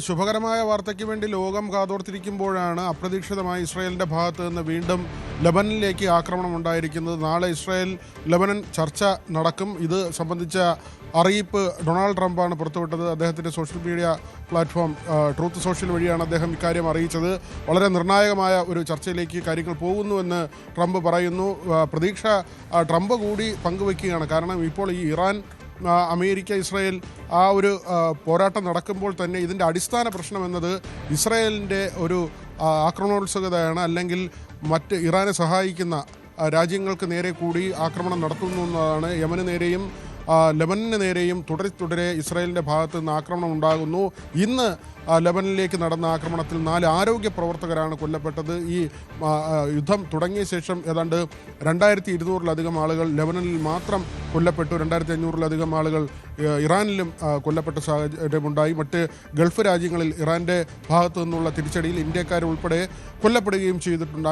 ശുഭകരമായ വാർത്തയ്ക്ക് വേണ്ടി ലോകം കാതോർത്തിരിക്കുമ്പോഴാണ് അപ്രതീക്ഷിതമായി ഇസ്രായേലിന്റെ ഭാഗത്ത് നിന്ന് വീണ്ടും ലബനനിലേക്ക് ആക്രമണം ഉണ്ടായിരിക്കുന്നത്. നാളെ ഇസ്രായേൽ ലബനൻ ചർച്ച നടക്കും. ഇത് സംബന്ധിച്ച അറിയിപ്പ് ഡൊണാൾഡ് ട്രംപാണ് പുറത്തുവിട്ടത്. അദ്ദേഹത്തിൻ്റെ social media platform truth social വഴിയാണ് അദ്ദേഹം ഇക്കാര്യം അറിയിച്ചത്. വളരെ നിർണായകമായ ഒരു ചർച്ചയിലേക്ക് കാര്യങ്ങൾ പോകുന്നുവെന്ന് ട്രംപ് പറയുന്നു. പ്രതീക്ഷ ട്രംപ് കൂടി പങ്കുവയ്ക്കുകയാണ്. കാരണം ഇപ്പോൾ ഈ ഇറാൻ അമേരിക്ക ഇസ്രായേൽ ആ ഒരു പോരാട്ടം നടക്കുമ്പോൾ തന്നെ ഇതിൻ്റെ അടിസ്ഥാന പ്രശ്നം എന്നത് ഇസ്രായേലിൻ്റെ ഒരു ആക്രമണോത്സുകതയാണ്. അല്ലെങ്കിൽ മറ്റ് ഇറാനെ സഹായിക്കുന്ന രാജ്യങ്ങൾക്ക് നേരെ കൂടി ആക്രമണം നടത്തുന്നു എന്നതാണ്. യമന് നേരെയും ലെബനന് നേരെയും തുടരെ ഇസ്രായേലിൻ്റെ ഭാഗത്ത് നിന്ന് ആക്രമണം ഉണ്ടാകുന്നു. ഇന്ന് ലെബനനിലേക്ക് നടന്ന ആക്രമണത്തിൽ 4 ആരോഗ്യ പ്രവർത്തകരാണ് കൊല്ലപ്പെട്ടത്. ഈ യുദ്ധം തുടങ്ങിയ ശേഷം ഏതാണ്ട് 2200-ലധികം ആളുകൾ ലെബനനിൽ മാത്രം കൊല്ലപ്പെട്ടു. 2500-ലധികം ആളുകൾ ഇറാനിലും കൊല്ലപ്പെട്ട സാഹചര്യമുണ്ടായി. മറ്റ് ഗൾഫ് രാജ്യങ്ങളിൽ ഇറാൻ്റെ ഭാഗത്തു നിന്നുള്ള തിരിച്ചടിയിൽ ഇന്ത്യക്കാരുൾപ്പെടെ കൊല്ലപ്പെടുകയും ചെയ്തിട്ടുണ്ട്.